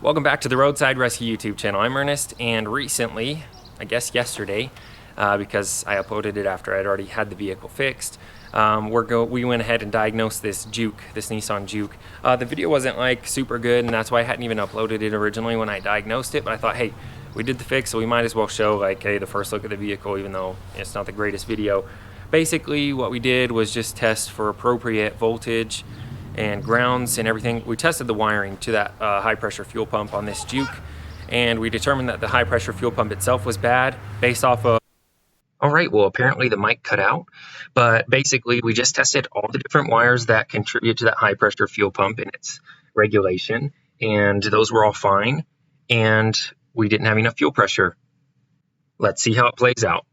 Welcome back to the Roadside Rescue YouTube channel. I'm Ernest, and recently, I guess yesterday, because I uploaded it after I'd already had the vehicle fixed, we went ahead and diagnosed this JUKE, this Nissan JUKE. The video wasn't like super good, and that's why I hadn't even uploaded it originally when I diagnosed it, but I thought, hey, we did the fix, so we might as well show like, hey, the first look at the vehicle, even though it's not the greatest video. Basically, what we did was just test for appropriate voltage and grounds and everything. We tested the wiring to that high pressure fuel pump on this JUKE, and we determined that the high pressure fuel pump itself was bad based off of... All right, well, apparently the mic cut out, but basically we just tested all the different wires that contribute to that high pressure fuel pump and its regulation, and those were all fine, and we didn't have enough fuel pressure. Let's see how it plays out.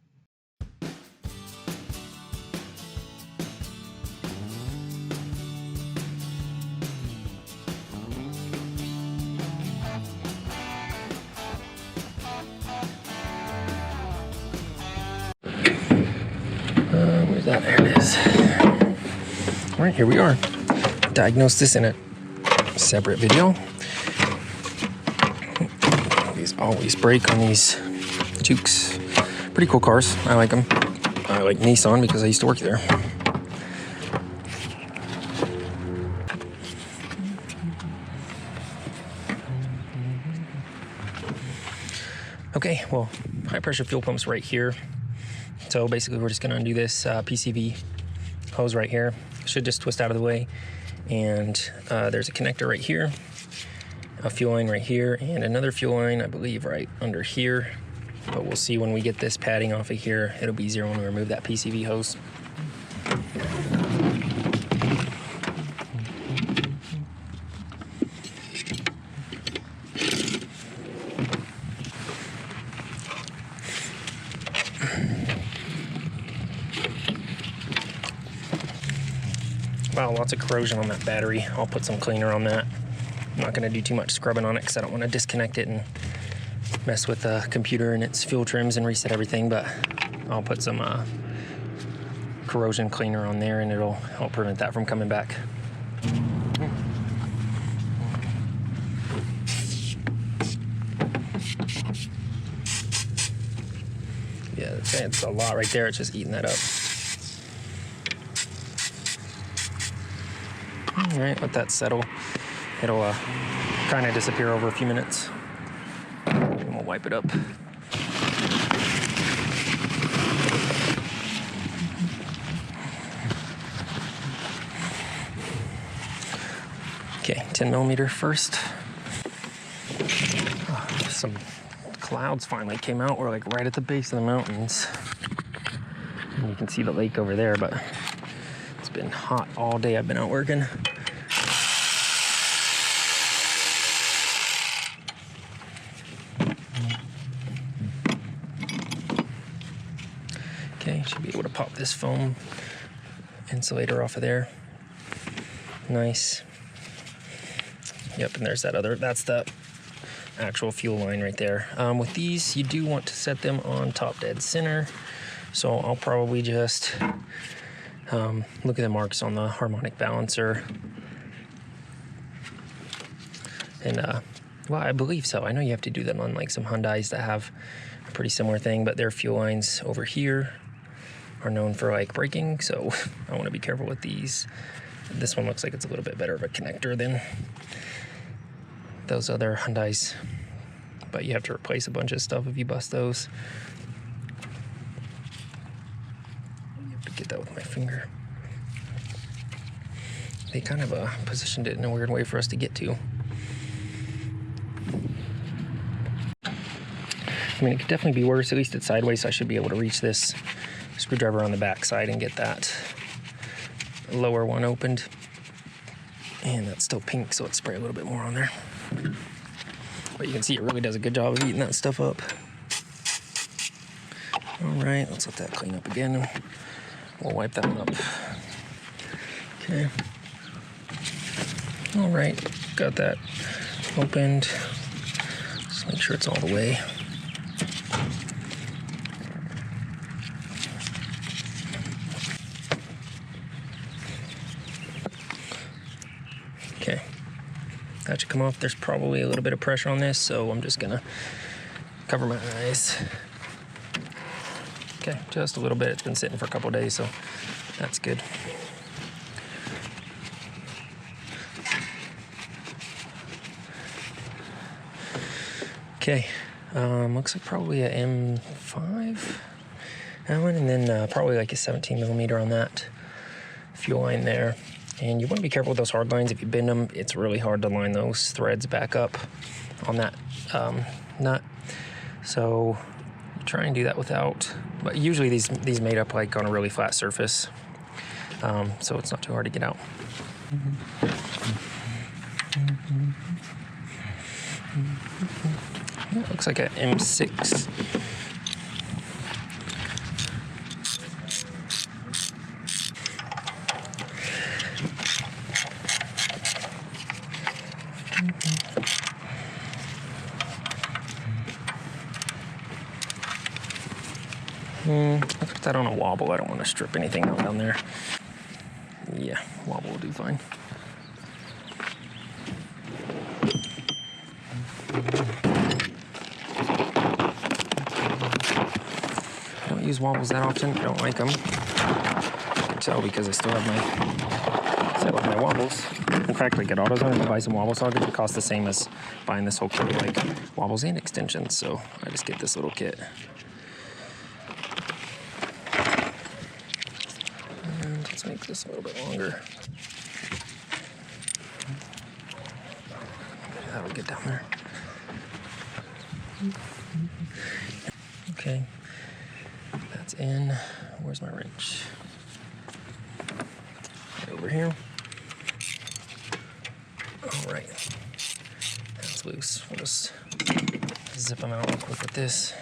Where's that? There it is. All right, here we are. Diagnosed this in a separate video. These always break on these JUKEs. Pretty cool cars. I like them. I like Nissan because I used to work there. Okay, well, high pressure fuel pump's right here. So basically we're just gonna undo this PCV hose right here. Should just twist out of the way. And there's a connector right here, a fuel line right here, and another fuel line, I believe, right under here. But we'll see when we get this padding off of here. It'll be easier when we remove that PCV hose. Wow, lots of corrosion on that battery. I'll put some cleaner on that. I'm not gonna do too much scrubbing on it because I don't want to disconnect it and mess with the computer and its fuel trims and reset everything, but I'll put some corrosion cleaner on there and it'll help prevent that from coming back. Yeah, it's a lot right there. It's just eating that up. All right, let that settle. It'll kind of disappear over a few minutes. And we'll wipe it up. Okay, 10 millimeter first. Some clouds finally came out. We're like right at the base of the mountains. And you can see the lake over there, but it's been hot all day. I've been out working. Okay, should be able to pop this foam insulator off of there. Nice. Yep, and there's that other, that's the actual fuel line right there. With these, you do want to set them on top dead center. So I'll probably just look at the marks on the harmonic balancer. And, well, I believe so. I know you have to do that on like some Hyundais that have a pretty similar thing, but their fuel lines over here are known for like braking, so I want to be careful with these. This one looks like it's a little bit better of a connector than those other Hyundais, but you have to replace a bunch of stuff if you bust those. You have to get that with my finger. They kind of positioned it in a weird way for us to get to. I mean, it could definitely be worse. At least it's sideways, so I should be able to reach this screwdriver on the back side and get that lower one opened. And that's still pink, so let's spray a little bit more on there. But you can see it really does a good job of eating that stuff up. All right, let's let that clean up again. We'll wipe that one up. Okay. All right, got that opened. Just make sure it's all the way. Okay, that should come off. There's probably a little bit of pressure on this, so I'm just gonna cover my eyes. Okay, just a little bit. It's been sitting for a couple days, so that's good. Okay, looks like probably a M5 that one, and then probably like a 17 millimeter on that fuel line there. And you want to be careful with those hard lines. If you bend them, it's really hard to line those threads back up on that nut. So try and do that without, but usually these made up like on a really flat surface, so it's not too hard to get out. Yeah, it looks like an M6. I'll put that on a wobble. I don't want to strip anything out down there. Yeah, wobble will do fine. I don't use wobbles that often. I don't like them. I can tell because I still have my wobbles. In fact, like at AutoZone, if I buy some wobble sockets, it costs the same as buying this whole kit, like wobbles and extensions. So I just get this little kit. Let's make this a little bit longer. That'll get down there. Okay, that's in. Where's my wrench? Right over here. All right, that's loose. We'll just zip them out real quick with this.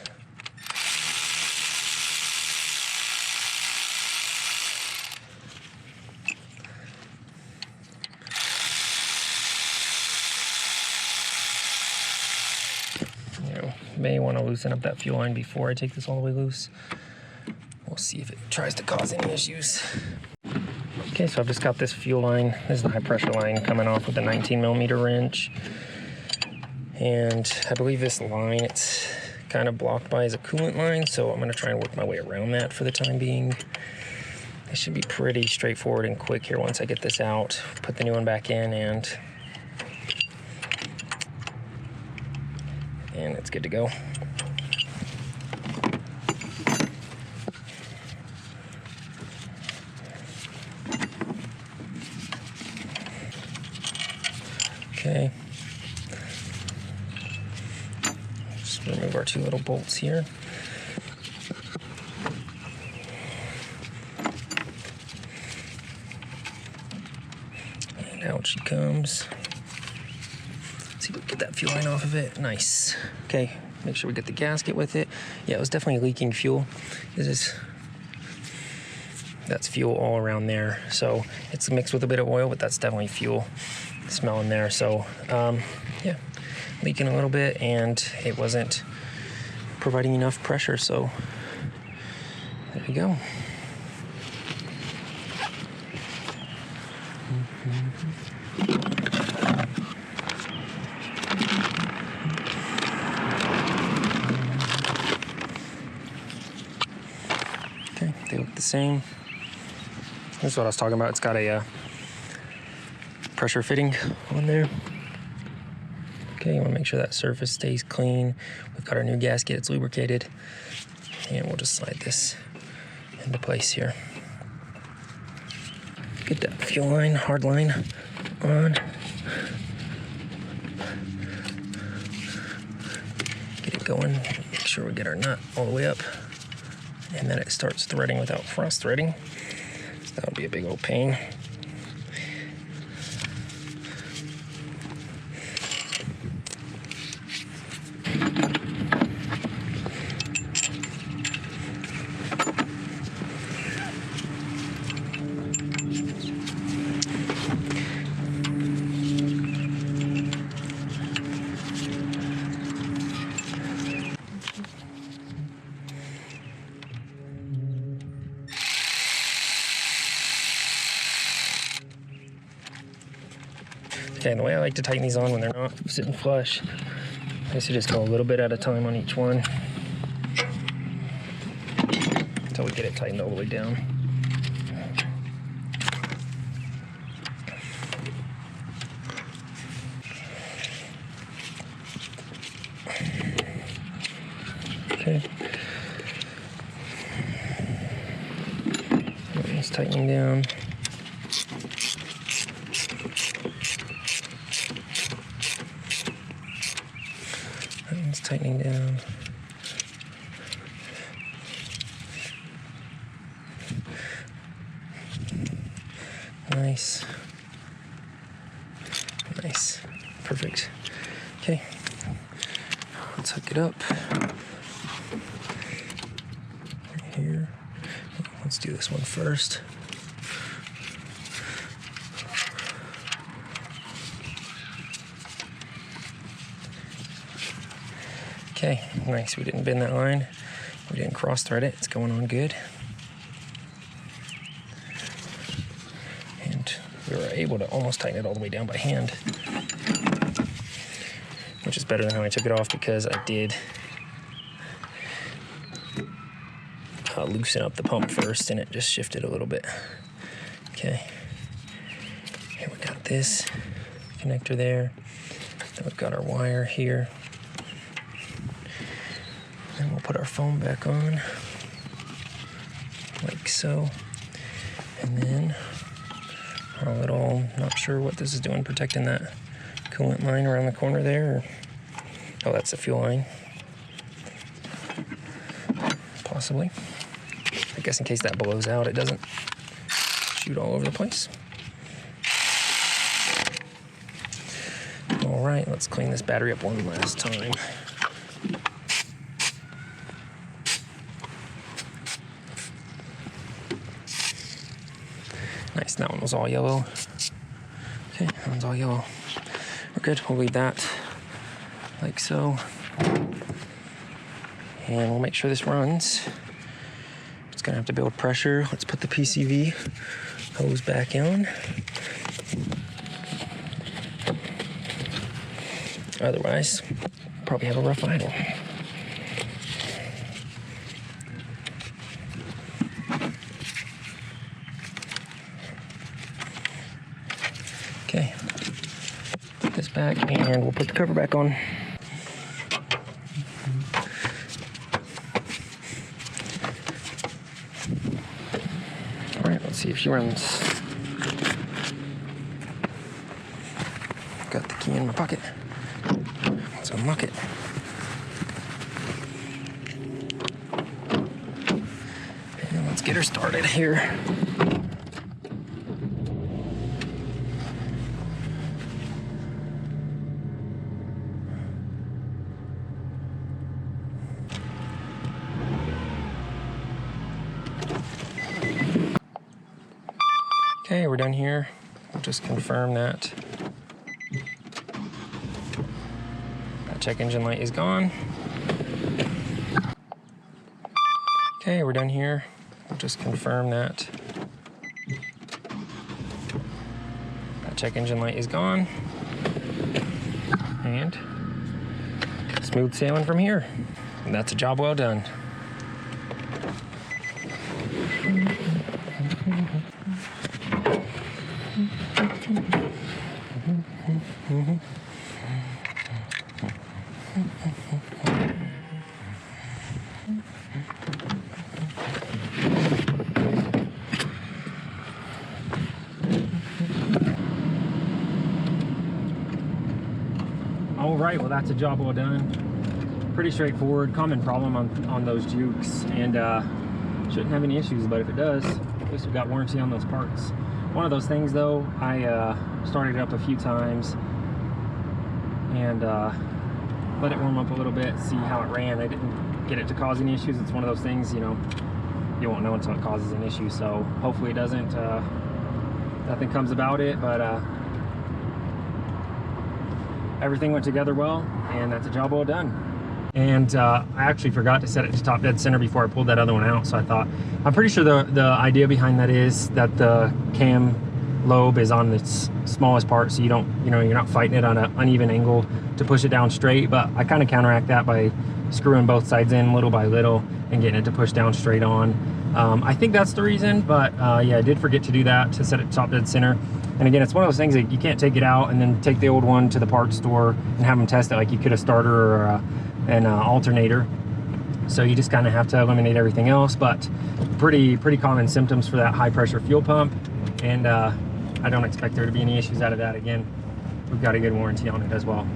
May want to loosen up that fuel line before I take this all the way loose. We'll see if it tries to cause any issues. Okay, so I've just got this fuel line. This is the high pressure line coming off with a 19 millimeter wrench. And I believe this line, it's kind of blocked by as a coolant line, so I'm gonna try and work my way around that for the time being. It should be pretty straightforward and quick here once I get this out, put the new one back in, and it's good to go. Okay. Just remove our two little bolts here. And out she comes. See if we can get that fuel line off of it. Nice. Okay, make sure we get the gasket with it. Yeah, it was definitely leaking fuel. That's fuel all around there. So it's mixed with a bit of oil, but that's definitely fuel smelling there. So yeah, leaking a little bit, and it wasn't providing enough pressure. So there you go. Okay, they look the same. This is what I was talking about. It's got a pressure fitting on there. Okay, you want to make sure that surface stays clean. We've got our new gasket, it's lubricated. And we'll just slide this into place here. Get that fuel line, hard line on. Get it going. Make sure we get our nut all the way up. And then it starts threading without frost threading. So that would be a big old pain. Okay, the way I like to tighten these on when they're not sitting flush, I used to just go a little bit at a time on each one until we get it tightened all the way down. Okay. It's tightening down. It's tightening down. Nice. Nice. Perfect. Okay. Let's hook it up. Right here. Let's do this one first. Okay, nice. We didn't bend that line. We didn't cross thread it. It's going on good. And we were able to almost tighten it all the way down by hand, which is better than how I took it off because I did loosen up the pump first and it just shifted a little bit. Okay. Here we got this connector there. Then we've got our wire here. Then we'll put our foam back on, like so. And then our little, not sure what this is doing, protecting that coolant line around the corner there. Oh, that's the fuel line. Possibly. I guess in case that blows out, it doesn't shoot all over the place. All right, let's clean this battery up one last time. Nice, that one was all yellow. Okay, that one's all yellow. We're good, we'll leave that like so. And we'll make sure this runs. It's gonna have to build pressure. Let's put the PCV hose back on. Otherwise, probably have a rough idle. Okay, put this back and we'll put the cover back on. All right, let's see if she runs. Got the key in my pocket. Let's unlock it. And let's get her started here. Okay, we're done here. We'll just confirm that that check engine light is gone. Okay, we're done here. We'll just confirm that that check engine light is gone. And smooth sailing from here. And that's a job well done. All right, well, that's a job well done. Pretty straightforward, common problem on those Jukes, and shouldn't have any issues, but if it does, at least we've got warranty on those parts. One of those things though, I started it up a few times and let it warm up a little bit, see how it ran. I didn't get it to cause any issues. It's one of those things, you know, you won't know until it causes an issue, so hopefully it doesn't, nothing comes about it, but everything went together well, and that's a job well done. And I actually forgot to set it to top dead center before I pulled that other one out, so I thought, I'm pretty sure the idea behind that is that the cam lobe is on its smallest part, so you're not fighting it on an uneven angle to push it down straight. But I kind of counteract that by screwing both sides in little by little and getting it to push down straight on. I think that's the reason, but yeah, I did forget to do that, to set it top dead center. And again, it's one of those things that you can't take it out and then take the old one to the parts store and have them test it like you could a starter or an alternator. So you just kind of have to eliminate everything else. But pretty common symptoms for that high pressure fuel pump, and I don't expect there to be any issues out of that. Again, we've got a good warranty on it as well.